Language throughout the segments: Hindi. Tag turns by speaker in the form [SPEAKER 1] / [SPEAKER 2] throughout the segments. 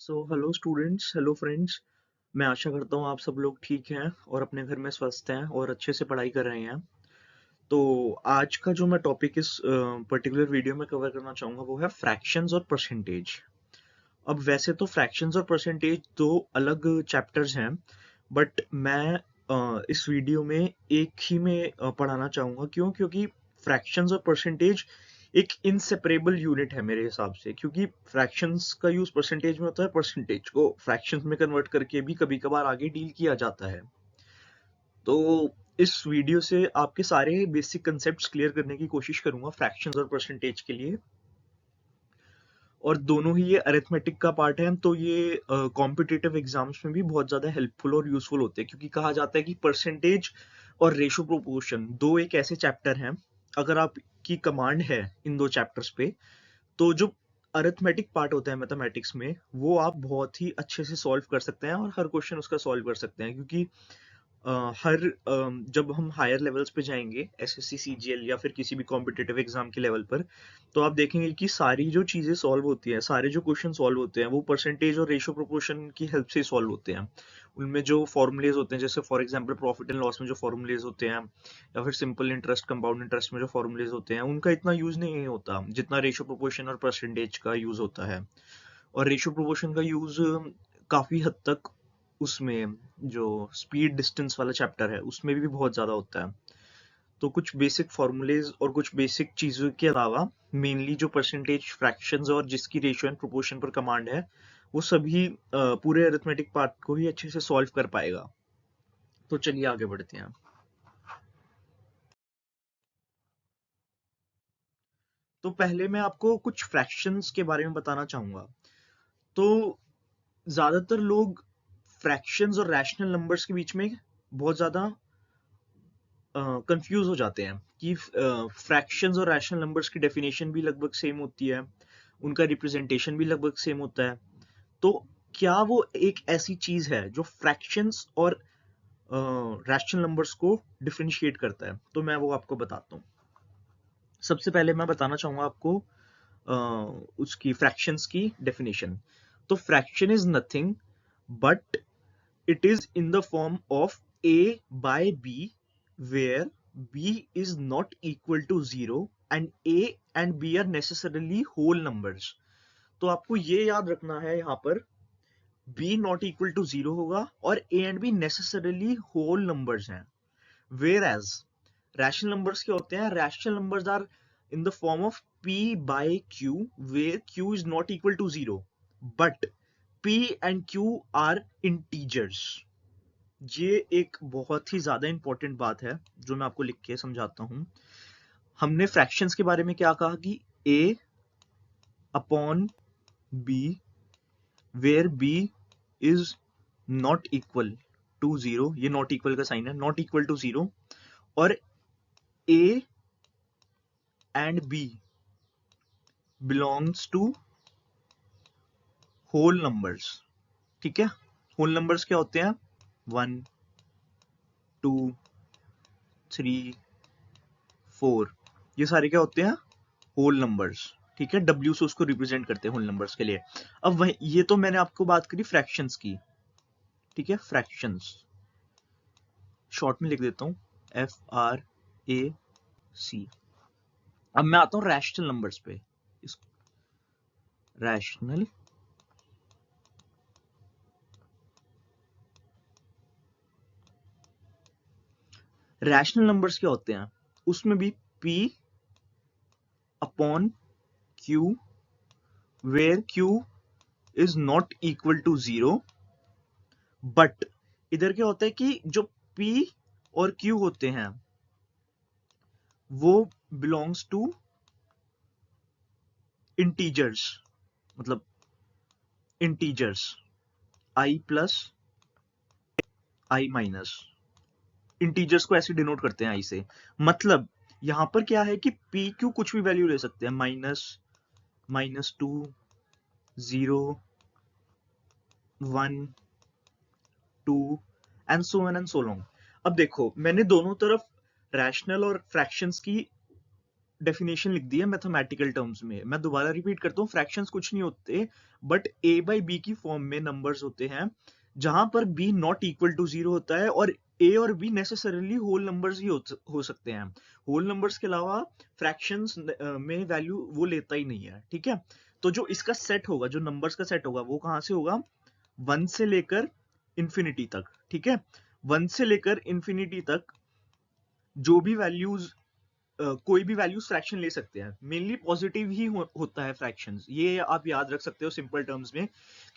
[SPEAKER 1] Hello students, hello friends. मैं आशा करता हूँ आप सब लोग ठीक हैं और अपने घर में स्वस्थ हैं और अच्छे से पढ़ाई कर रहे हैं। तो आज का जो मैं टॉपिक इस पर्टिकुलर वीडियो में कवर करना चाहूँगा वो है फ्रैक्शंस और परसेंटेज। अब वैसे तो फ्रैक्शंस और परसेंटेज दो अलग चैप्टर्स हैं, बट मैं इस वीडियो में एक ही में पढ़ाना चाहूँगा। क्यों? क्योंकि फ्रैक्शंस और परसेंटेज एक इनसेपरेबल यूनिट है मेरे हिसाब से। क्योंकि फ्रैक्शंस का यूज परसेंटेज में होता है, परसेंटेज को फ्रैक्शंस में कन्वर्ट करके भी कभी कभार आगे डील किया जाता है। तो इस वीडियो से आपके सारे बेसिक कंसेप्ट्स क्लियर करने की कोशिश करूंगा फ्रैक्शंस और परसेंटेज के लिए। और दोनों ही ये अरिथमेटिक का पार्ट है, तो ये कॉम्पिटिटिव एग्जाम्स में भी बहुत ज़्यादा हेल्पफुल और यूजफुल होते हैं। क्योंकि कहा जाता है कि परसेंटेज और रेशो प्रोपोर्शन दो एक ऐसे चैप्टर हैं, अगर आपकी कमांड है इन दो चैप्टर्स पे, तो जो अरिथमेटिक पार्ट होता है मैथमेटिक्स में वो आप बहुत ही अच्छे से सॉल्व कर सकते हैं और हर क्वेश्चन उसका सॉल्व कर सकते हैं। क्योंकि जब हम हायर लेवल्स पे जाएंगे एसएससी सीजीएल या फिर किसी भी कॉम्पिटिटिव एग्जाम के लेवल पर, तो आप देखेंगे कि सारी जो चीजें सॉल्व होती हैं, सारे जो क्वेश्चन सॉल्व होते हैं वो परसेंटेज और रेशो प्रोपोर्शन की हेल्प से सॉल्व होते हैं। उनमें जो फॉर्मूलेज होते हैं, जैसे for example profit and loss में जो फॉर्मूलेज होते हैं, या फिर सिंपल इंटरेस्ट कंपाउंड इंटरेस्ट में जो फॉर्मूलेज होते हैं, उनका इतना यूज नहीं होता जितना रेशो प्रोपोर्शन और परसेंटेज का यूज होता है। और रेशियो प्रोपोर्शन का यूज काफी हद तक उसमें जो स्पीड डिस्टेंस वाला चैप्टर है उसमें भी बहुत ज्यादा होता है। तो कुछ बेसिक फॉर्मूलेज और कुछ बेसिक चीजों के अलावा मेनली जो परसेंटेज, फ्रैक्शंस और जिसकी रेशियो एंड प्रोपोर्शन पर कमांड है, वो सभी पूरे अरिथमेटिक पार्ट को ही अच्छे से सॉल्व कर पाएगा। तो चलिए आगे बढ़ते हैं। तो पहले मैं आपको कुछ फ्रैक्शंस के बारे में बताना चाहूंगा। तो ज्यादातर लोग फ्रैक्शंस और रैशनल नंबर्स के बीच में बहुत ज्यादा कंफ्यूज हो जाते हैं कि फ्रैक्शंस और रैशनल नंबर्स की डेफिनेशन भी लगभग सेम होती है, उनका रिप्रेजेंटेशन भी लगभग सेम होता है। तो क्या वो एक ऐसी चीज है जो फ्रैक्शंस और रैशनल नंबर्स को डिफरेंशिएट करता है? तो मैं वो आपको बताता हूँ। सबसे पहले मैं बताना चाहूंगा आपको उसकी फ्रैक्शंस की डेफिनेशन। तो fraction is nothing but it is in the form of a by b where b is not equal to 0 and a and b are necessarily whole numbers। तो आपको ये याद रखना है यहाँ पर b not equal to 0 होगा और a and b necessarily whole numbers हैं। whereas rational numbers क्या होते हैं? rational numbers are in the form of p by q where q is not equal to 0 but p and q are integers। ये एक बहुत ही ज्यादा इंपॉर्टेंट बात है जो मैं आपको लिख के समझाता हूं। हमने फ्रैक्शंस के बारे में क्या कहा कि a upon b where b is not equal to 0, ये नॉट इक्वल का साइन है, नॉट इक्वल टू 0, और a and b belongs to whole numbers. ठीक है? होल नंबर्स क्या होते हैं? 1 2 3 4, ये सारे क्या होते हैं? Whole numbers. ठीक है? W से उसको रिप्रेजेंट करते हैं होल नंबर्स के लिए। अब वही, ये तो मैंने आपको बात करी फ्रैक्शंस की। ठीक है? फ्रैक्शंस शॉर्ट में लिख देता हूं, FRAC। अब मैं आता हूं रैशनल नंबर्स पे। रैशनल रैशनल नंबर्स क्या होते हैं? उसमें भी P upon Q where Q is not equal to 0, but इधर क्या होता है कि जो P और Q होते हैं वो बिलोंग्स टू इंटीजर्स, मतलब integers i plus i minus. Integers को ऐसे डिनोट करते हैं i से। मतलब यहां पर क्या है कि p q कुछ भी वैल्यू ले सकते हैं, -2 0 1 2 and so on and so long. अब देखो, मैंने दोनों तरफ रैशनल और फ्रैक्शंस की डेफिनेशन लिख दी है मैथमेटिकल टर्म्स में। मैं दोबारा रिपीट करता हूँ, फ्रैक्शंस कुछ नहीं होते बट a बाई बी की फॉर्म में नंबर्स होते हैं, जहां पर b नॉट इक्वल टू 0 होता है, और a और b नेसेसरली होल नंबर्स ही हो सकते हैं। होल नंबर्स के अलावा फ्रैक्शंस में वैल्यू वो लेता ही नहीं है, ठीक है। तो जो इसका सेट होगा, जो नंबर्स का सेट होगा, वो कहाँ से होगा? 1 से लेकर इंफिनिटी तक, ठीक है। 1 से लेकर इंफिनिटी तक जो भी वैल्यूज कोई भी वैल्यूज फ्रैक्शन ले सकते हैं। मेनली पॉजिटिव ही होता है फ्रैक्शंस, ये आप याद रख सकते हो सिंपल टर्म्स में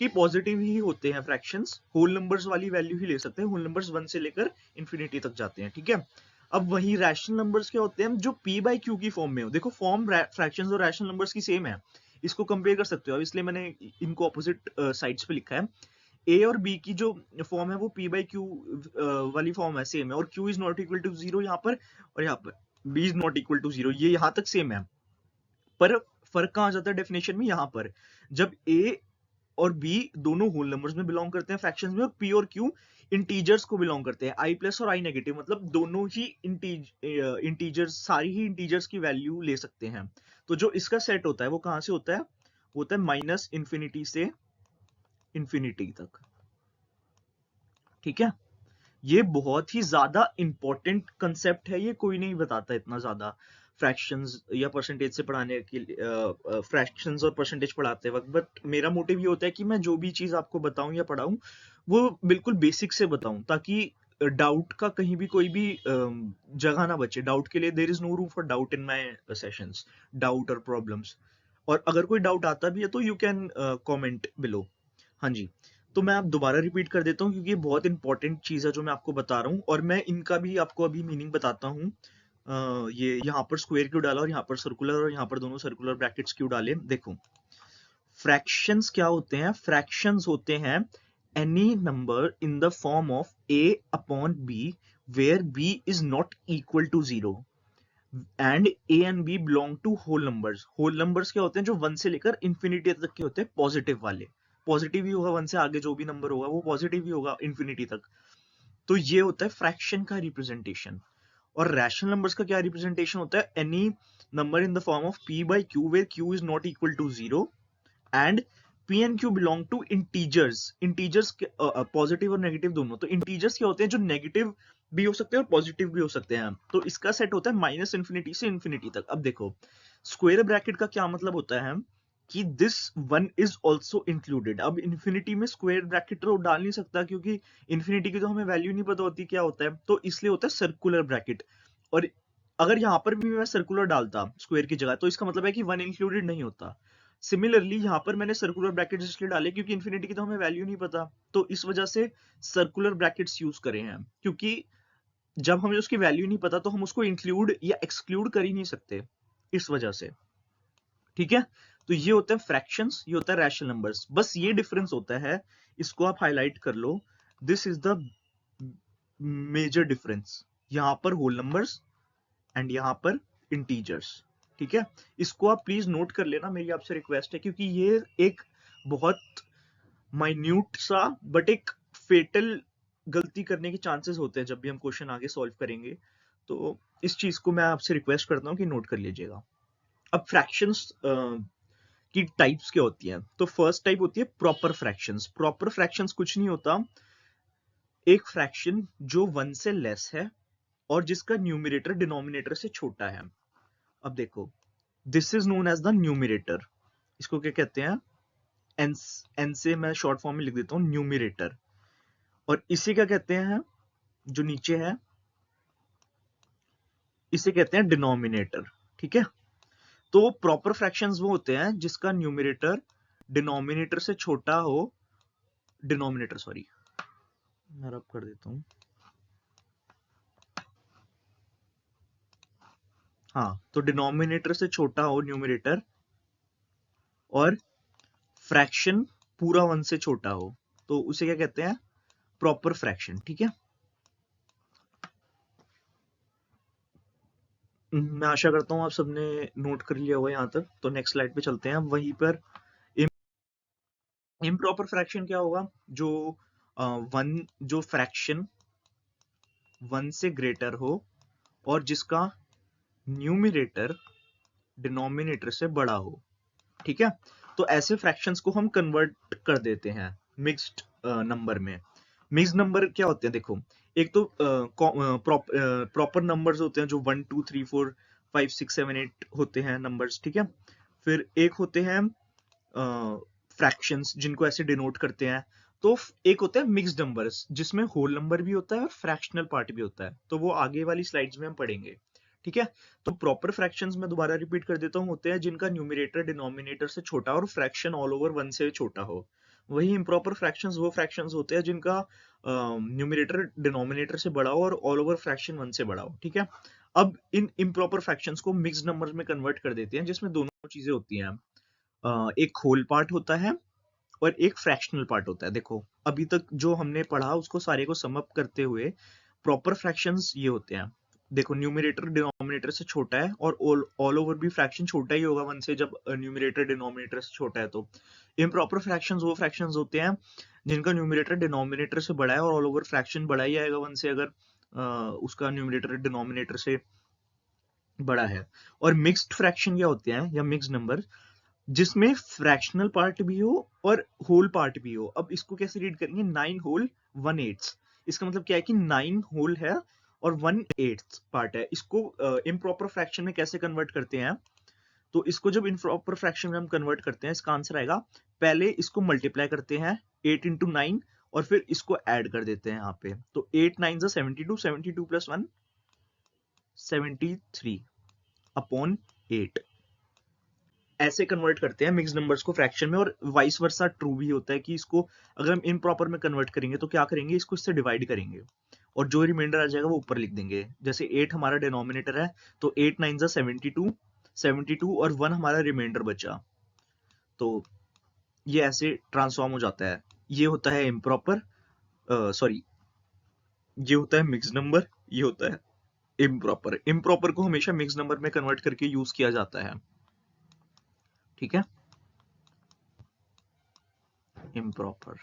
[SPEAKER 1] कि पॉजिटिव ही होते हैं फ्रैक्शंस। होल नंबर्स वाली वैल्यू ही ले सकते हैं, होल नंबर्स 1 से लेकर इंफिनिटी तक जाते हैं, ठीक है। अब वही रैशनल नंबर्स क्या होते हैं? जो p बाई क्यू की फॉर्म में हो। देखो फॉर्म फ्रैक्शंस और रैशनल नंबर्स की सेम है, इसको कंपेयर कर सकते हो। अब इसलिए मैंने इनको ऑपोजिट साइड्स पे लिखा है। a और b की जो फॉर्म है वो p बाई क्यू वाली फॉर्म है, सेम है, और q is not equal to 0 यहाँ पर, और यहाँ पर b is not equal to 0, ये यहाँ तक सेम है। पर फर्क कहाँ जाता है डेफिनेशन में? यहाँ पर जब a और b दोनों होल नंबर्स में बिलोंग करते हैं फ्रैक्शंस में, और p और q इंटीजर्स को बिलोंग करते हैं, i प्लस और i नेगेटिव, मतलब दोनों ही इंटीजर्स, सारी ही इंटीजर्स की वैल्यू ले सकते हैं। तो जो इसका सेट होता है वो कहाँ से होता है? वो होता है माइनस इंफिनिटी से इंफिनिटी तक, ठीक है। ये बहुत ही ज्यादा इंपॉर्टेंट कंसेप्ट है, ये कोई नहीं बताता इतना ज्यादा फ्रैक्शंस या परसेंटेज से पढ़ाने के लिए, फ्रैक्शंस और परसेंटेज पढ़ाते वक्त। बट मेरा मोटिव ये होता है कि मैं जो भी चीज आपको बताऊं या पढ़ाऊं वो बिल्कुल बेसिक से बताऊं, ताकि डाउट का कहीं भी कोई भी जगह ना बचे। डाउट के लिए there is no room for doubt in my sessions, doubt और प्रॉब्लम्स। और अगर कोई डाउट आता भी है तो यू कैन कमेंट बिलो। हाँ जी, तो मैं आप दोबारा रिपीट कर देता हूँ क्योंकि ये बहुत इंपॉर्टेंट चीज है जो मैं आपको बता रहा हूँ, और मैं इनका भी आपको अभी मीनिंग बताता हूँ। ये यहाँ पर स्क्वायर क्यों डाला और यहाँ पर सर्कुलर, और यहाँ पर दोनों सर्कुलर ब्रैकेट्स क्यों डाले? देखो, फ्रैक्शंस क्या होते हैं? फ्रैक्शंस होते हैं any number in the form of a upon b where b is not equal to 0 and a and b belong to whole numbers. Whole numbers क्या होते हैं? जो 1 से लेकर इंफिनिटी तक के होते हैं, पॉजिटिव वाले। पॉजिटिव ही होगा, 1 से आगे जो भी नंबर होगा वो पॉजिटिव ही होगा इंफिनिटी तक। तो ये होता है फ्रैक्शन का रिप्रेजेंटेशन। और रैशनल नंबर्स का क्या रिप्रेजेंटेशन होता है? Any number in the form of p by q where q is not equal to 0 and p and q belong to integers. Integers positive और नेगेटिव दोनों। तो इंटीजर्स क्या होते हैं? जो नेगेटिव भी हो सकते हैं और पॉजिटिव भी हो सकते हैं। तो इसका सेट होता है माइनस इंफिनिटी से इंफिनिटी तक। अब देखो, स्क्वायर ब्रैकेट का क्या मतलब होता है कि this one is also included. अब इंफिनिटी में स्क्वायर ब्रैकेट तो डाल नहीं सकता क्योंकि इंफिनिटी की तो हमें वैल्यू नहीं पता होती क्या होता है, तो इसलिए होता है सर्कुलर ब्रैकेट। और अगर यहाँ पर भी मैं सर्कुलर डालता स्क्वायर की जगह तो इसका मतलब है कि वन इंक्लूडेड नहीं होता। सिमिलरली यहाँ पर मैंने सर्कुलर ब्रैकेट्स इसलिए डाले क्योंकि इंफिनिटी की तो हमें वैल्यू नहीं पता, तो इस वजह से सर्कुलर ब्रैकेट्स यूज करे हैं। क्योंकि जब हमें उसकी वैल्यू नहीं पता तो हम उसको इंक्लूड या एक्सक्लूड कर ही नहीं सकते, इस वजह से, ठीक है। तो ये होते हैं फ्रैक्शंस, ये होता है रैशनल नंबर्स। बस ये डिफरेंस होता है, इसको आप हाईलाइट कर लो। This is the major difference. यहाँ पर होल नंबर्स एंड यहाँ पर इंटीजर्स, ठीक है। इसको आप प्लीज नोट कर लेना, मेरी आपसे रिक्वेस्ट है, क्योंकि ये एक बहुत माइन्यूट सा बट एक फेटल गलती करने के चांसेस होते हैं जब भी हम क्वेश्चन आगे सॉल्व करेंगे। तो इस चीज को मैं आपसे रिक्वेस्ट करता हूँ कि नोट कर लीजिएगा। अब फ्रैक्शंस की टाइप्स क्या होती हैं? तो फर्स्ट टाइप होती है प्रॉपर फ्रैक्शंस। प्रॉपर फ्रैक्शंस कुछ नहीं होता, एक फ्रैक्शन जो 1 से लेस है और जिसका न्यूमरेटर डिनोमिनेटर से छोटा है। अब देखो, this is known as the numerator. इसको क्या कहते हैं? एन, एन से मैं शॉर्ट फॉर्म में लिख देता हूं न्यूमरेटर। और इसे क्या कहते हैं? जो नीचे है इसे कहते हैं डिनोमिनेटर, ठीक है। तो प्रॉपर फ्रैक्शंस वो होते हैं जिसका न्यूमरेटर डिनोमिनेटर से छोटा हो, डिनोमिनेटर सॉरी, मैं रब कर देता हूं। हाँ, तो डिनोमिनेटर से छोटा हो न्यूमरेटर, और फ्रैक्शन पूरा 1 से छोटा हो, तो उसे क्या कहते हैं? प्रॉपर फ्रैक्शन, ठीक है। मैं आशा करता हूं आप सबने नोट कर लिया होगा यहां तक। तो नेक्स्ट स्लाइड पे चलते हैं। वहीं पर इम्प्रॉपर फ्रैक्शन क्या होगा? जो वन, जो फ्रैक्शन 1 से ग्रेटर हो और जिसका न्यूमरेटर डिनोमिनेटर से बड़ा हो। ठीक है, तो ऐसे फ्रैक्शंस को हम कन्वर्ट कर देते हैं मिक्स्ड नंबर में। मिक्स्ड नंबर क्या होते हैं, देखो, एक तो प्रॉपर नंबर्स होते हैं जो 1 2 3 4 5 6 7 8 होते हैं नंबर्स। ठीक है, फिर एक होते हैं फ्रैक्शंस जिनको ऐसे डिनोट करते हैं। तो एक होता है मिक्स्ड नंबर्स जिसमें होल नंबर भी होता है और फ्रैक्शनल पार्ट भी होता है, तो वो आगे वाली स्लाइड्स में हम पढ़ेंगे। ठीक है, तो प्रॉपर फ्रैक्शंस में दोबारा रिपीट कर देता हूँ, होते हैं जिनका न्यूमरेटर डिनोमिनेटर से छोटा और फ्रैक्शन ऑल ओवर 1 से छोटा हो। वही इम्प्रॉपर फ्रैक्शंस वो फ्रैक्शंस होते हैं जिनका न्यूमरेटर डिनोमिनेटर से बड़ा हो और ऑल ओवर फ्रैक्शन 1 से बड़ा हो। ठीक है, अब इन इम्प्रॉपर फ्रैक्शंस को मिक्स्ड नंबर्स में कन्वर्ट कर देते हैं जिसमें दोनों चीजें होती हैं। एक होल पार्ट होता है और एक फ्रैक्शनल पार्ट होता है। देखो, अभी तक जो हमने पढ़ा उसको सारे को सम अप करते हुए प्रॉपर फ्रैक्शंस ये होते हैं। देखो, न्यूमरेटर डिनोमिनेटर से छोटा है और ऑल ओवर भी फ्रैक्शन छोटा ही होगा 1 से, जब न्यूमरेटर डिनोमिनेटर से छोटा है। तो इम्प्रॉपर फ्रैक्शंस वो फ्रैक्शंस होते हैं जिनका न्यूमरेटर डिनोमिनेटर से बड़ा है और ऑल ओवर फ्रैक्शन बड़ा ही आएगा 1 से, अगर उसका न्यूमरेटर डिनोमिनेटर से बड़ा है। और मिक्स्ड फ्रैक्शन क्या होते हैं, या मिक्स्ड नंबर, जिसमें फ्रैक्शनल पार्ट भी हो और होल पार्ट भी हो। अब इसको कैसे रीड करेंगे, 9 होल 1/8। इसका मतलब क्या है कि 9 होल है और 1/8 पार्ट है। इसको इम्प्रॉपर फ्रैक्शन में कैसे कन्वर्ट करते हैं, तो इसको जब इम्प्रॉपर फ्रैक्शन में हम कन्वर्ट करते हैं, इसका आंसर आएगा, पहले इसको मल्टीप्लाई करते हैं 8 इंटू 9 और फिर इसको ऐड कर देते हैं यहाँ पे। तो 8 9 72, 72 प्लस 1 73 अपॉन 8। ऐसे कन्वर्ट करते हैं मिक्स नंबर्स को फ्रैक्शन में। और वाइस वर्सा ट्रू भी होता है कि इसको अगर हम इम्प्रॉपर में कन्वर्ट करेंगे तो क्या करेंगे, इसको इससे डिवाइड करेंगे और जो रिमाइंडर आ जाएगा वो ऊपर लिख देंगे। जैसे 8 हमारा डिनोमिनेटर है, तो 8 9 72, 72 और 1 हमारा रिमाइंडर बचा, तो ये ऐसे ट्रांसफॉर्म हो जाता है। ये होता है इम्प्रॉपर, सॉरी, ये होता है मिक्स नंबर, ये होता है इम्प्रॉपर। इम्प्रॉपर को हमेशा मिक्स नंबर में कन्वर्ट करके यूज किया जाता है। ठीक है, इम्प्रॉपर।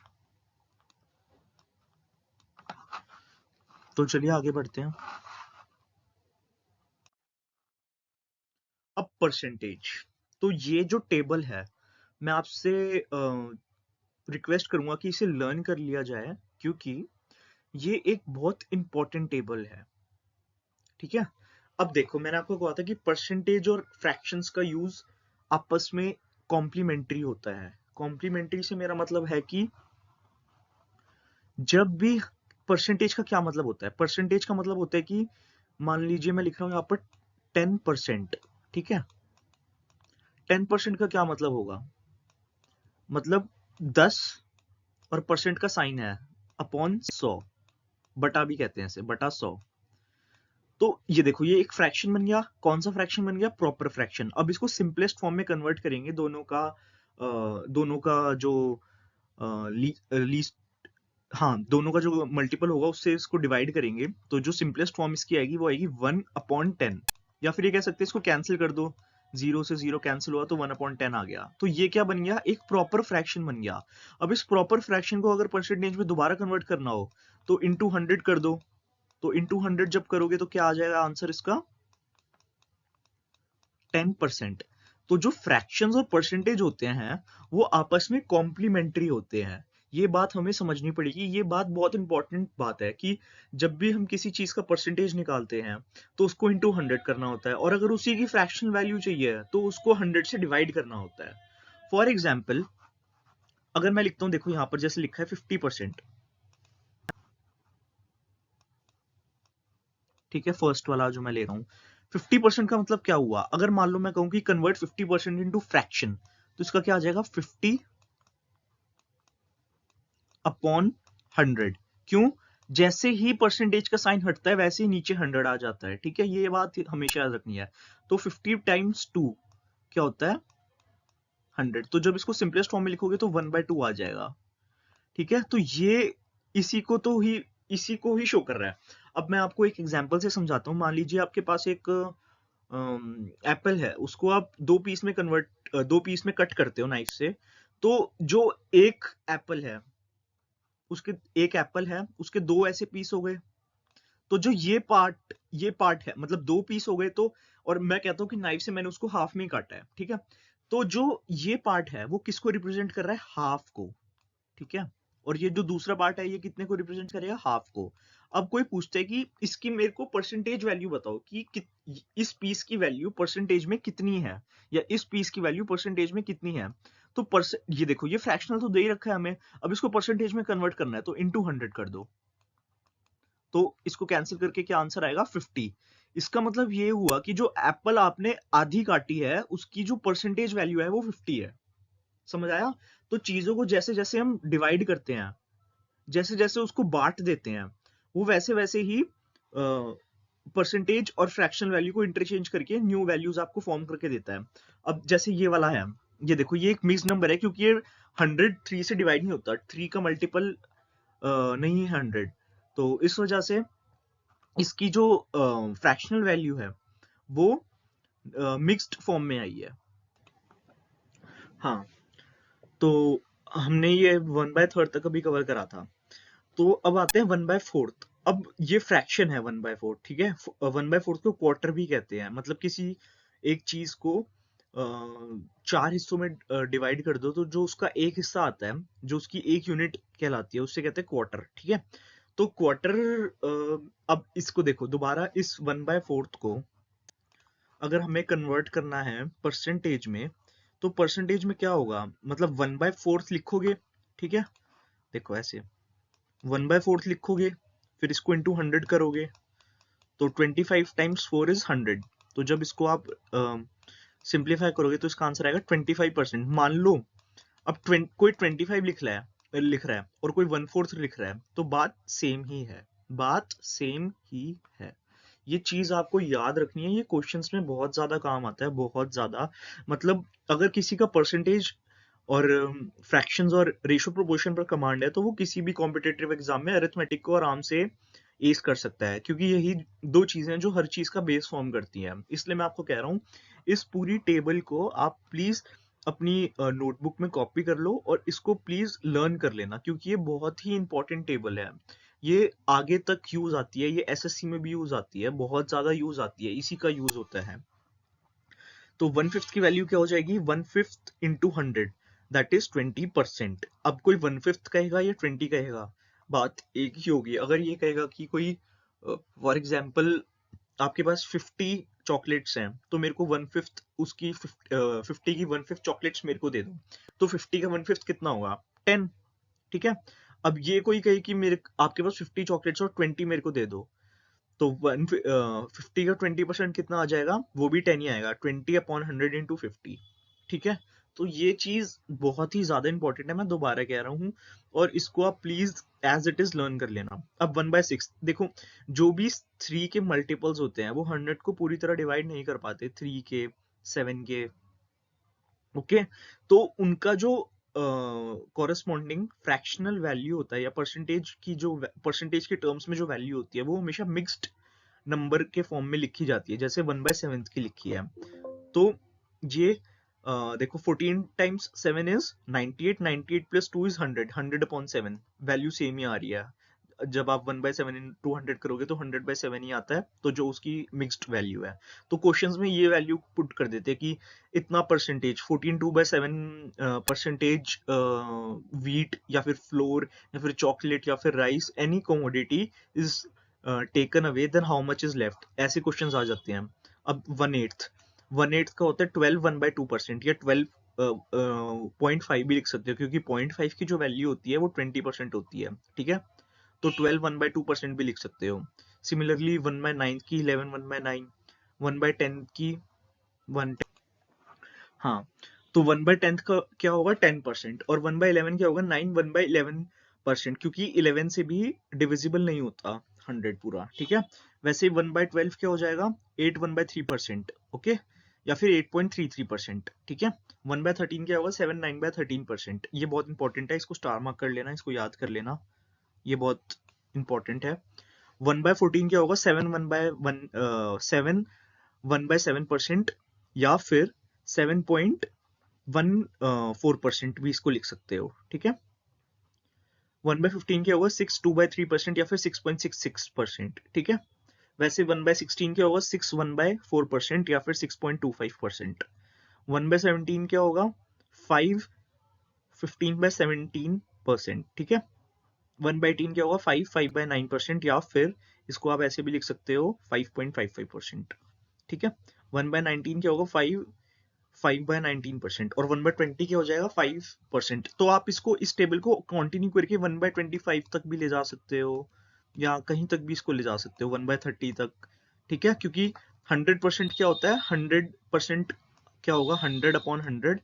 [SPEAKER 1] तो चलिए आगे बढ़ते हैं। अब परसेंटेज, तो ये जो टेबल है, मैं आपसे रिक्वेस्ट करूंगा कि इसे लर्न कर लिया जाए, क्योंकि ये एक बहुत इंपॉर्टेंट टेबल है। ठीक है, अब देखो, मैंने आपको कहा था कि परसेंटेज और फ्रैक्शंस का यूज आपस में कॉम्प्लीमेंट्री होता है। कॉम्प्लीमेंट्री से मेरा मतलब है कि जब भी परसेंटेज का क्या मतलब होता है, परसेंटेज का मतलब होता है कि मान लीजिए मैं लिख रहा हूं यहाँ पर 10%। ठीक है, 10% का क्या मतलब होगा, मतलब 10 और परसेंट का साइन है अपॉन 100, बटा भी कहते हैं इसे, बटा 100। तो ये देखो, ये एक फ्रैक्शन बन गया। कौन सा फ्रैक्शन बन गया, प्रॉपर फ्रैक्शन। अब इसको सिंपलेस्ट फॉर्म में कन्वर्ट करेंगे, दोनों का जो लीस्ट, हाँ, दोनों का जो मल्टीपल होगा उससे इसको डिवाइड करेंगे, तो जो सिंपलेस्ट फॉर्म इसकी आएगी वो आएगी 1/10। या फिर ये कह सकते हैं इसको कैंसिल कर दो, 0 से 0 कैंसिल हुआ तो 1/10 आ गया। तो ये क्या बन गया, एक प्रॉपर फ्रैक्शन बन गया। अब इस प्रॉपर फ्रैक्शन को अगर परसेंटेज में दोबारा कन्वर्ट करना हो तो इंटू 100 कर दो। तो इंटू 100 जब करोगे तो क्या आ जाएगा आंसर इसका, 10%। तो जो फ्रैक्शंस और परसेंटेज होते हैं वो आपस में कॉम्प्लीमेंट्री होते हैं। ये बात हमें समझनी पड़ेगी। ये बात बहुत इंपॉर्टेंट बात है कि जब भी हम किसी चीज का परसेंटेज निकालते हैं तो उसको इंटू 100 करना होता है, और अगर उसी की फ्रैक्शनल वैल्यू चाहिए तो उसको 100 से डिवाइड करना होता है। फॉर एग्जाम्पल, अगर मैं लिखता हूं, देखो यहां पर जैसे लिखा है 50%। ठीक है, फर्स्ट वाला जो मैं ले रहा हूँ, 50% का मतलब क्या हुआ, अगर मान लो मैं कहूं कि कन्वर्ट 50% इनटू फ्रैक्शन, तो इसका क्या आ जाएगा, 50 अपॉन 100। क्यों, जैसे ही परसेंटेज का साइन हटता है वैसे ही नीचे 100 आ जाता है। ठीक है, ये बात हमेशा याद रखनी है। तो 50 टाइम्स 2 क्या होता है, 100। तो जब इसको सिंपलेस्ट फॉर्म में लिखोगे तो 1/2 आ जाएगा। ठीक है, तो ये इसी को ही शो कर रहा है। अब मैं आपको एक एग्जांपल से समझाता हूँ। मान लीजिए आपके पास एक एप्पल है, उसको आप दो पीस में कट करते हो नाइफ से। तो जो एक एप्पल है, उसके एक एप्पल है, उसके दो ऐसे पीस हो गए। तो जो ये पार्ट है, मतलब 2 पीस हो गए, तो और मैं कहता हूँ कि नाइफ से मैंने उसको हाफ में ही काटा है, ठीक है? तो जो ये पार्ट है वो किसको रिप्रेजेंट कर रहा है? हाफ को, ठीक है? और ये जो दूसरा पार्ट है ये कितने को रिप्रेजेंट करेगा? हाफ को। अब कोई पूछता है कि इसकी मेरे को परसेंटेज वैल्यू बताओ कि इस पीस की वैल्यू परसेंटेज में कितनी है, या इस पीस की वैल्यू परसेंटेज में कितनी है। तो ये देखो, ये फ्रैक्शनल तो दे ही रखा है हमें, अब इसको परसेंटेज में कन्वर्ट करना है, तो इनटू 100 कर दो, तो इसको कैंसिल करके क्या आंसर आएगा? 50। इसका मतलब ये हुआ कि जो एप्पल आपने आधी काटी है उसकी जो परसेंटेज वैल्यू है वो 50 है। समझ आया? तो चीजों को जैसे जैसे हम डिवाइड करते हैं, जैसे जैसे उसको बांट देते हैं, वो वैसे वैसे ही परसेंटेज और फ्रैक्शनल वैल्यू को इंटरचेंज करके न्यू वैल्यूज आपको फॉर्म करके देता है। अब जैसे ये वाला है, ये देखो, ये एक मिक्स नंबर है क्योंकि ये 100 3 से डिवाइड नहीं होता, 3 का मल्टीपल नहीं है 100, तो इस वजह से इसकी जो फ्रैक्शनल वैल्यू है वो मिक्स्ड फॉर्म में आई है। हाँ, तो हमने ये 1/3 तक अभी कवर करा था। तो अब आते हैं 1/4। अब ये फ्रैक्शन है 1/4, ठीक है? 1/4 को क्वार्टर भी कहते हैं, मतलब किसी एक चीज को 4 हिस्सों में डिवाइड कर दो, तो जो उसका एक हिस्सा आता है, जो उसकी एक यूनिट कहलाती है, उससे कहते हैं क्वार्टर, ठीक है? तो क्वार्टर, अब इसको देखो दोबारा, इस 1/4 को अगर हमें कन्वर्ट करना है परसेंटेज में, तो परसेंटेज में क्या होगा? मतलब 1/4 लिखोगे, ठीक है? देखो ऐसे 1/4 लिखोगे, फिर इसको इंटू 100 करोगे, तो 25 टाइम्स 4 इज 100। तो जब इसको आप सिंप्लीफाई करोगे तो इसका आंसर आएगा 25%। मान लो अब कोई 25 लिख रहा है और कोई 1/4 लिख रहा है, तो बात सेम ही है, बात सेम ही है। ये चीज आपको याद रखनी है, ये क्वेश्चंस में बहुत ज्यादा काम आता है, बहुत ज्यादा। मतलब अगर किसी का परसेंटेज और फ्रैक्शंस और रेशियो प्रोपोर्शन पर कमांड है, तो वो किसी भी कॉम्पिटेटिव एग्जाम में अरिथमेटिक को आराम से एस कर सकता है, क्योंकि यही दो चीजें जो हर चीज का बेस फॉर्म करती हैं। इसलिए मैं आपको कह रहा हूँ, इस पूरी टेबल को आप प्लीज अपनी नोटबुक में कॉपी कर लो और इसको प्लीज लर्न कर लेना, क्योंकि ये बहुत ही इंपॉर्टेंट टेबल है। ये आगे तक यूज आती है, ये एसएससी में भी यूज आती है, बहुत ज्यादा यूज आती है, इसी का यूज होता है। तो 1/5 की वैल्यू क्या हो जाएगी? 1/5 इंटू 100, दैट इज 20%। अब कोई 1/5 कहेगा या 20 कहेगा, बात एक ही होगी। अगर ये कहेगा कि कोई फॉर एग्जाम्पल आपके पास 50 चॉकलेट्स हैं, तो मेरे को 1/5 उसकी 50 की 1/5 चॉकलेट्स मेरे को दे दो, तो 50 का 1/5 कितना होगा? 10, ठीक है? अब ये कोई कहे कि मेरे आपके पास 50 चॉकलेट्स और 20 मेरे को दे दो, तो 50 का 20% कितना आ जाएगा? वो भी 10 ही आएगा, 20/100 इंटू 50, ठीक है? तो ये चीज बहुत ही ज्यादा इंपॉर्टेंट है, मैं दोबारा कह रहा हूँ, और इसको आप please as it is learn कर लेना। अब 1/6 देखो, जो भी 3 के मल्टीपल्स होते हैं वो 100 को पूरी तरह डिवाइड नहीं कर पाते, 3 के, 7 के, ओके? तो उनका जो कॉरेस्पॉन्डिंग फ्रैक्शनल वैल्यू होता है, या परसेंटेज की जो परसेंटेज के टर्म्स में जो वैल्यू होती है, वो हमेशा मिक्स्ड नंबर के फॉर्म में लिखी जाती है, जैसे 1/7 की लिखी है। तो ये देखो, 14 times 7 is 98, 98 plus 2 is 100, 100/7, value same ही आ रही है। जब आप 1/7 इंटू 100 करोगे तो 100/7 ही आता है, तो जो उसकी मिक्स्ड वैल्यू है। तो क्वेश्चंस में ये वैल्यू पुट कर देते हैं कि इतना परसेंटेज, 14 2/7 परसेंटेज व्हीट या फिर फ्लोर या फिर चॉकलेट या फिर rice, any commodity is taken away, then how much is left, ऐसे क्वेश्चंस आ जाते हैं। अब 1/8 का होता है 12 1/2%, या 12 0.5 भी लिख सकते हो, क्योंकि 0.5 की जो वैल्यू होती है वो 20% होती है, ठीक है? तो 12 1/2% भी लिख सकते हो। सिमिलरली 1/9 की 11 1/9, 1/10 की 1, हाँ, तो 1/10 का क्या होगा? 10%, और 1/11 क्या होगा? 9 1/11%, क्योंकि 11 से भी डिविजिबल नहीं होता 100 पूरा, ठीक है? वैसे 1/12 क्या हो जाएगा? 8 1/3%, ओके? या फिर 8.33%, ठीक है? 1/13 क्या होगा? 7 9/13%। ये बहुत इंपॉर्टेंट है, इसको स्टार मार्क कर लेना, इसको याद कर लेना, ये बहुत इंपॉर्टेंट है। 1/14 क्या होगा? 7 1/7%, या फिर 7.14% भी इसको लिख सकते हो, ठीक है? 1/15 क्या होगा 6 2/3% या फिर 6.66%, ठीक है। वैसे 1/16 क्या होगा 6 1/4% या फिर 6.25%। 1/17 क्या होगा 5 15/17%, ठीक है। 1/18 क्या होगा 5/9%, या फिर इसको आप ऐसे भी लिख सकते हो 5.55%, ठीक है। 1/19 क्या होगा 5/19%, और 1/20 क्या हो जाएगा 5%। तो आप इसको इस टेबल को कंटिन्यू करके 1/25 तक भी ले जा सकते हो, या कहीं तक भी इसको ले जा सकते हो 1/30 तक, ठीक है। क्योंकि 100% क्या होता है 100% क्या होगा 100/100,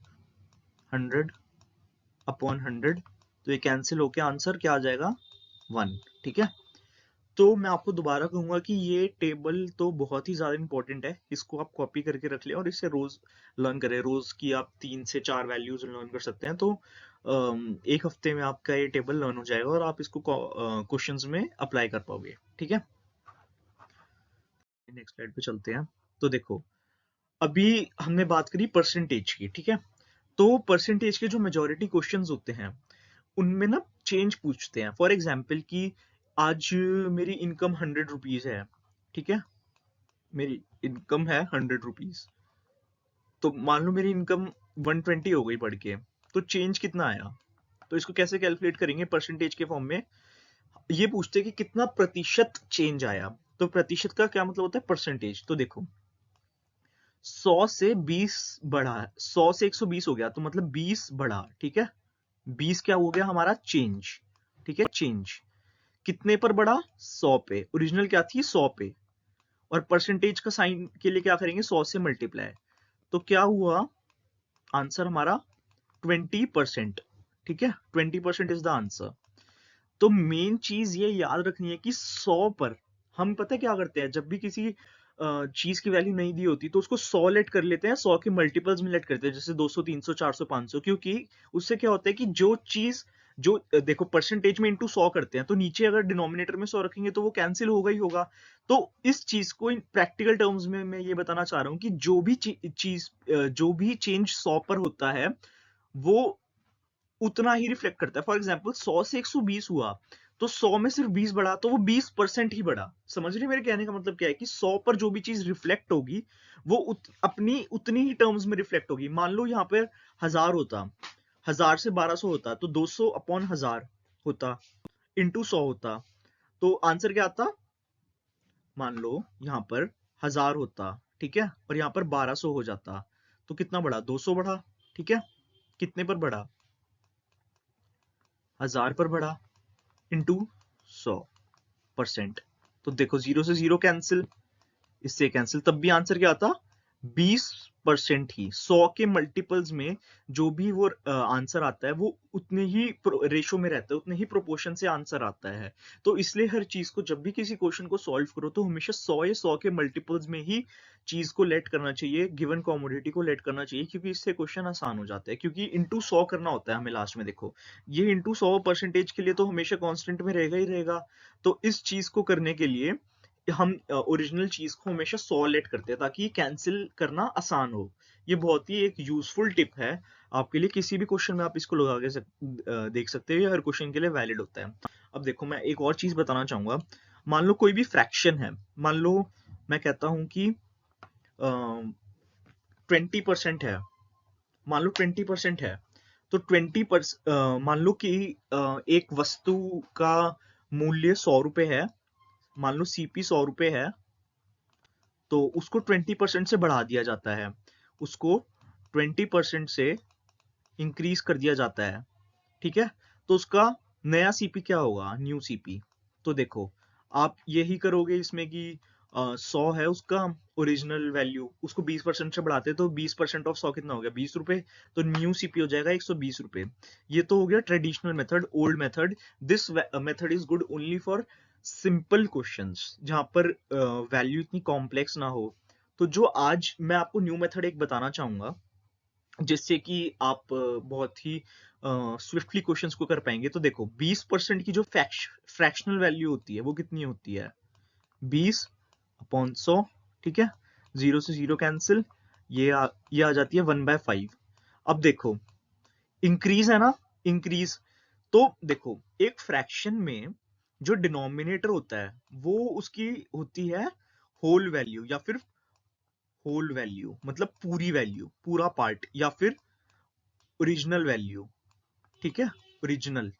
[SPEAKER 1] 100/100, तो ये कैंसिल होके आंसर क्या आ जाएगा 1, ठीक है। तो मैं आपको दोबारा कहूंगा कि ये टेबल तो बहुत ही ज्यादा इंपॉर्टेंट है, इसको आप कॉपी करके रख लें और इसे रोज लर्न करें। रोज की आप 3 से 4 वैल्यूज लर्न कर सकते हैं, तो एक हफ्ते में आपका ये टेबल लर्न हो जाएगा और आप इसको क्वेश्चंस में अप्लाई कर पाओगे, ठीक है। नेक्स्ट स्लाइड पे चलते हैं। तो देखो, अभी हमने बात करी परसेंटेज की, ठीक है। तो परसेंटेज के जो मेजोरिटी क्वेश्चंस होते हैं उनमें ना चेंज पूछते हैं। फॉर एग्जाम्पल कि आज मेरी इनकम 100 रुपीज है, ठीक है। मेरी इनकम है 100 रुपीज, तो मान लो मेरी इनकम 120 हो गई बढ़ के, तो चेंज कितना आया। तो इसको कैसे कैलकुलेट करेंगे परसेंटेज के फॉर्म में। ये पूछते हैं कि कितना प्रतिशत चेंज आया। तो प्रतिशत का क्या मतलब होता है परसेंटेज। तो देखो 100 से 20 बढ़ा, 100 से 120 हो गया, तो मतलब 20 बढ़ा, ठीक है। 20 क्या हो गया हमारा चेंज, ठीक है। चेंज कितने पर बढ़ा 100 पे, ओरिजिनल क्या थी 100 पे, और परसेंटेज का साइन के लिए क्या करेंगे 100 से मल्टीप्लाई। तो क्या हुआ आंसर हमारा 20%, ठीक है। 20% इज द आंसर। तो मेन चीज ये याद रखनी है कि 100 पर हम पता है क्या करते हैं, जब भी किसी चीज की वैल्यू नहीं दी होती तो उसको 100 लेट कर लेते हैं, 100 के मल्टीपल्स में लेट करते हैं, जैसे 200 300 400 500, क्योंकि उससे क्या होता है कि जो चीज जो देखो परसेंटेज में इंटू 100 करते हैं, तो नीचे अगर डिनोमिनेटर में 100 रखेंगे तो वो कैंसिल होगा ही होगा। तो इस चीज को इन प्रैक्टिकल टर्म्स में मैं ये बताना चाह रहा हूँ कि जो भी चीज जो भी चेंज 100 पर होता है वो उतना ही रिफ्लेक्ट करता है। फॉर एग्जाम्पल 100 से 120 हुआ, तो 100 में सिर्फ 20 बढ़ा, तो वो 20% ही बढ़ा। समझ रहे मेरे कहने का मतलब क्या है कि 100 पर जो भी चीज रिफ्लेक्ट होगी वो अपनी उतनी ही टर्म्स में रिफ्लेक्ट होगी। मान लो यहाँ पर 1000 होता, 1000 से 1200 होता, तो 200/1000 होता, इंटू 100 होता, तो आंसर क्या आता। मान लो यहाँ पर 1000 होता, ठीक है, और यहाँ पर 1200 हो जाता, तो कितना बढ़ा 200 बढ़ा, ठीक है। कितने पर बढ़ा 1000 पर बढ़ा, इंटू 100%। तो देखो 0 से 0 कैंसिल, इससे कैंसिल, तब भी आंसर क्या आता 20% ही। 100 के मल्टीपल्स में जो भी वो आंसर आता है वो उतने ही रेशो में रहता है, उतने ही प्रोपोर्शन से आंसर आता है। तो इसलिए हर चीज को जब भी किसी क्वेश्चन को सॉल्व करो तो हमेशा 100 या 100 के मल्टीपल्स में ही चीज को लेट करना चाहिए, गिवन कॉमोडिटी को लेट करना चाहिए, क्योंकि इससे क्वेश्चन आसान हो जाता है। क्योंकि इंटू 100 करना होता है हमें लास्ट में। देखो ये इंटू 100 परसेंटेज के लिए तो हमेशा कांस्टेंट में रहेगा ही रहेगा। तो इस चीज को करने के लिए हम ओरिजिनल चीज को हमेशा 100 लेट करते हैं ताकि कैंसिल करना आसान हो। ये बहुत ही एक यूजफुल टिप है आपके लिए, किसी भी क्वेश्चन में आप इसको लगा के देख सकते हो, ये हर क्वेश्चन के लिए वैलिड होता है। अब देखो मैं एक और चीज बताना चाहूंगा। मान लो कोई भी फ्रैक्शन है, मान लो मैं कहता हूं कि 20% है, मान लो 20% है, तो 20% मान लो कि एक वस्तु का मूल्य 100 रुपए है, मान लो सीपी 100 रुपए है, तो उसको 20% से बढ़ा दिया जाता है, उसको 20% से इंक्रीज कर दिया जाता है, ठीक है। तो उसका नया सीपी क्या होगा न्यू सीपी। तो देखो आप यही करोगे इसमें कि 100 है उसका ओरिजिनल वैल्यू, उसको 20% से बढ़ाते तो 20% ऑफ 100 कितना हो गया 20 रुपए, तो न्यू सीपी हो जाएगा 120 रुपए। ये तो हो गया traditional method, old method. This method is good only for simple questions जहां पर वैल्यू इतनी कॉम्प्लेक्स ना हो। तो जो आज मैं आपको न्यू मेथड एक बताना चाहूंगा जिससे कि आप बहुत ही स्विफ्टली क्वेश्चंस को कर पाएंगे। तो देखो 20% की जो फ्रैक्शनल वैल्यू होती है वो कितनी होती है 20/100, ठीक है। 0 से 0 कैंसिल, ये आ जाती है 1/5। अब देखो इंक्रीज है ना, इंक्रीज, तो देखो, एक फ्रैक्शन में जो डिनोमिनेटर होता है वो उसकी होती है होल वैल्यू, या फिर होल वैल्यू मतलब पूरी वैल्यू, पूरा पार्ट, या फिर ओरिजिनल वैल्यू। ठीक है, ओरिजिनल।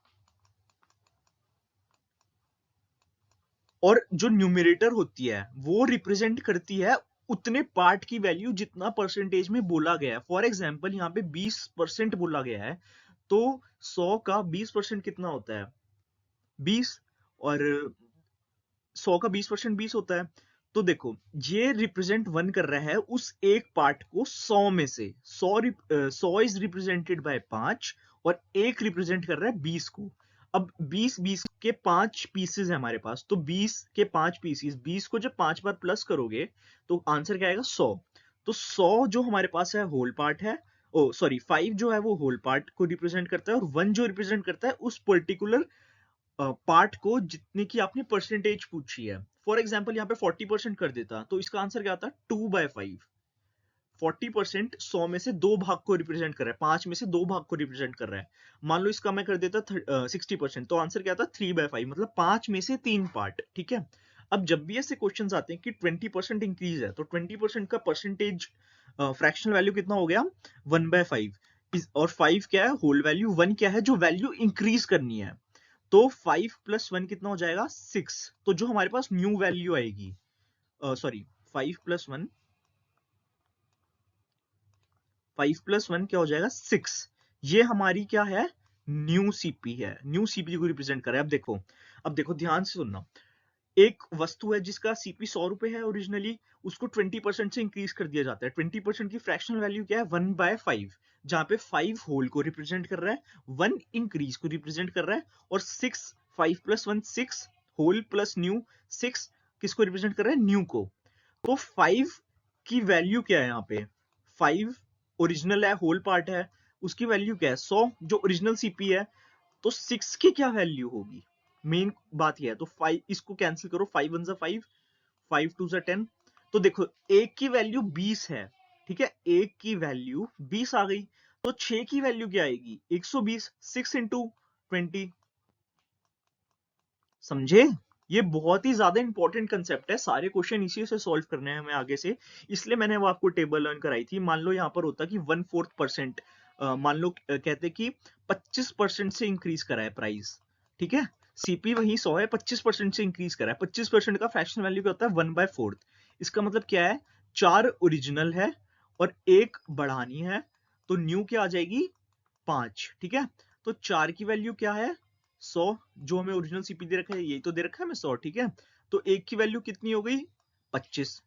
[SPEAKER 1] और जो न्यूमरेटर होती है वो रिप्रेजेंट करती है उतने पार्ट की वैल्यू जितना परसेंटेज में बोला गया है। फॉर एग्जाम्पल यहाँ पे 20% बोला गया है, तो 100 का 20% कितना होता है? 20। और 100 का 20% 20 होता है। तो देखो, ये रिप्रेजेंट वन कर रहा है उस एक पार्ट को 100 में से। 100 इज रिप्रेजेंटेड बाय 5 और एक रिप्रेजेंट कर रहा है 20 को। अब 20 के 5 पीसेस है हमारे पास, तो 20 के 5 पीसेस, 20 को जब 5 बार प्लस करोगे तो आंसर क्या आएगा? 100। तो 100 जो हमारे पास है होल पार्ट है, ओ सॉरी 5 जो है वो होल पार्ट को रिप्रेजेंट करता है, और 1 जो रिप्रेजेंट करता है उस पर्टिकुलर पार्ट को जितने की आपने परसेंटेज पूछी है। फॉर एग्जाम्पल यहाँ पे 40% कर देता तो इसका आंसर क्या आता? 2/5। 40% 100 में से दो भाग को रिप्रेजेंट कर रहा है, 5 में से दो भाग को रिप्रेजेंट कर रहा है। मान लो इसका मैं कर देता 60%, तो आंसर क्या आता? 3/5, मतलब 5 में से 3 पार्ट। ठीक है। अब जब भी ऐसे क्वेश्चन आते हैं कि 20% इंक्रीज है, तो 20% का परसेंटेज फ्रैक्शनल वैल्यू कितना हो गया? 1/5। और 5 क्या है? Whole value. 1 क्या है? जो वैल्यू इंक्रीज करनी है। तो 5 + 1 कितना हो जाएगा? 6। तो जो हमारे पास न्यू वैल्यू आएगी, सॉरी 5 + 1, 5 + 1 क्या हो जाएगा? 6। ये हमारी क्या है? न्यू सीपी है। न्यू सीपी को रिप्रेजेंट कर रहा है। अब देखो ध्यान से सुनना। एक वस्तु है जिसका सीपी 100 रुपए है ओरिजिनली, उसको 20% से इंक्रीज कर दिया जाता है। 20% की फ्रैक्शनल वैल्यू क्या है? 1/5, जहां पे 5 होल को रिप्रेजेंट कर रहा है, 1 इंक्रीज को रिप्रेजेंट कर रहा है, और 6, 5 + 1 6, होल प्लस न्यू 6 किसको रिप्रेजेंट कर रहा है? न्यू को। तो 5 की वैल्यू क्या है यहाँ पे? 5 ओरिजिनल है, होल पार्ट है, उसकी वैल्यू क्या है? 100 जो ओरिजिनल सीपी है। तो 6 की क्या वैल्यू होगी? मेन बात यह है। तो 5 इसको कैंसिल करो, 5 1 5, 5 2 10। तो देखो, एक की वैल्यू 20 है। ठीक है, एक की वैल्यू 20 आ गई, तो 6 की वैल्यू क्या आएगी? 120। 6 × 20। समझे? ये बहुत ही ज्यादा इंपॉर्टेंट कंसेप्ट है, सारे क्वेश्चन इसी से सॉल्व करने हैं हमें आगे से, इसलिए मैंने वो आपको टेबल लर्न कराई थी। मान लो यहाँ पर होता कि 1/4%, मान लो कहते कि 25% से इंक्रीज करा है प्राइस। ठीक है, सीपी वही 100 है, 25% से इंक्रीज करा है। 25% का फ्रैक्शन वैल्यू क्या होता है? 1/4। इसका मतलब क्या है? 4 ओरिजिनल है और एक बढ़ानी है, तो न्यू क्या आ जाएगी? 5। ठीक है, तो 4 की वैल्यू क्या है? 100। जो हमें ओरिजिनल सीपी दे रखा है यही तो दे रखा है हमें 100। ठीक है, तो एक की वैल्यू कितनी हो गई? 25।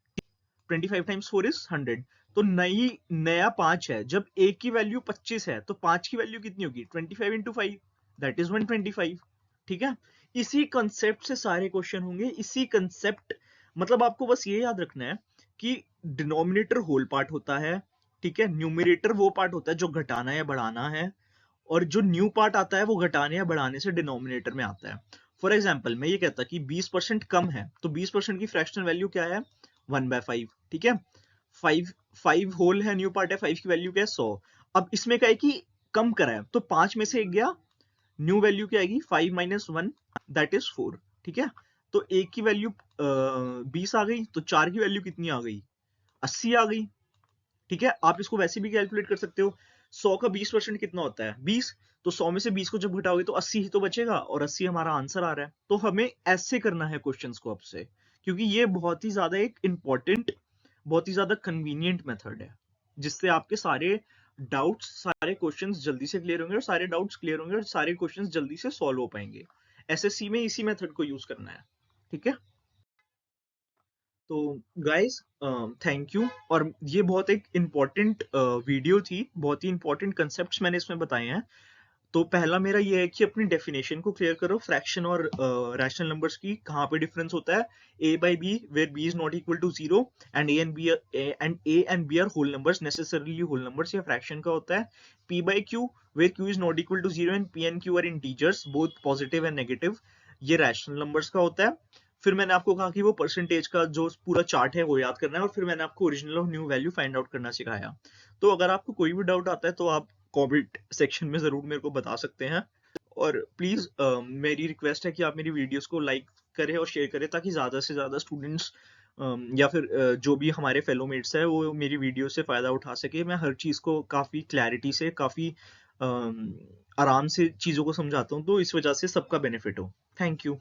[SPEAKER 1] 25 × 4 = 100। तो नया 5 है। जब एक की वैल्यू 25 है तो 5 की वैल्यू कितनी होगी? 25 × 5, दैट इज 125। ठीक है, इसी कंसेप्ट से सारे क्वेश्चन होंगे। इसी कंसेप्ट, मतलब आपको बस ये याद रखना है कि डिनोमिनेटर होल पार्ट होता है। ठीक है, न्यूमरेटर वो पार्ट होता है जो घटाना या बढ़ाना है, और जो न्यू पार्ट आता है वो घटाने या बढ़ाने से डिनोमिनेटर में आता है। फॉर एग्जाम्पल, मैं ये कहता कि 20% कम है, तो 20% की फ्रैक्शनल वैल्यू क्या है? 1/5। ठीक है, 5 होल है, न्यू पार्ट है, 5 की वैल्यू क्या है? 100। अब इसमें क्या है कि कम करा है, तो 5 में से एक गया, न्यू वैल्यू क्या आएगी? 5 - 1, दैट इज 4। ठीक है, तो एक की वैल्यू 20 आ गई, तो 4 की वैल्यू कितनी आ गई? 80 आ गई। ठीक है, आप इसको वैसे भी कैलकुलेट कर सकते हो। 100 का 20% कितना होता है? 20। तो 100 में से 20 को जब घटाओगे तो 80 ही तो बचेगा, और 80 हमारा आंसर आ रहा है। तो हमें ऐसे करना है क्वेश्चंस को अब से, क्योंकि ये बहुत ही ज्यादा एक इंपॉर्टेंट, बहुत ही ज्यादा कन्वीनियंट मेथड है, जिससे आपके सारे डाउट्स, सारे क्वेश्चंस जल्दी से क्लियर होंगे, और सारे डाउट्स क्लियर होंगे, और सारे क्वेश्चंस जल्दी से सॉल्व हो पाएंगे। एसएससी में इसी मेथड को यूज करना है। ठीक है, तो गाइस थैंक यू। और ये बहुत एक इम्पॉर्टेंट वीडियो थी, बहुत ही इम्पॉर्टेंट कंसेप्ट्स मैंने इसमें बताए हैं। तो पहला मेरा ये है कि अपनी डेफिनेशन को क्लियर करो, फ्रैक्शन और रैशनल नंबर्स की कहाँ पे डिफरेंस होता है। a/b where b is not equal to 0, and a and b are whole numbers, necessarily whole numbers, या फ्रैक्शन का होता है। p/q where q is not equal to 0 and p and q are integers, both positive and negative, ये रैशनल नंबर्स का होता है। फिर मैंने आपको कहा कि वो परसेंटेज का जो पूरा चार्ट है वो याद करना है, और फिर मैंने आपको ओरिजिनल और न्यू वैल्यू फाइंड आउट करना सिखाया। तो अगर आपको कोई भी डाउट आता है तो आप कमेंट सेक्शन में जरूर मेरे को बता सकते हैं, और प्लीज मेरी रिक्वेस्ट है कि आप मेरी वीडियोस को लाइक करें और शेयर करें, ताकि ज्यादा से ज्यादा स्टूडेंट्स या फिर जो भी हमारे फेलो मेट्स है वो मेरी वीडियो से फायदा उठा सके। मैं हर चीज को काफी क्लैरिटी से, काफी आराम से चीजों को समझाता हूँ, तो इस वजह से सबका बेनिफिट हो। Thank you.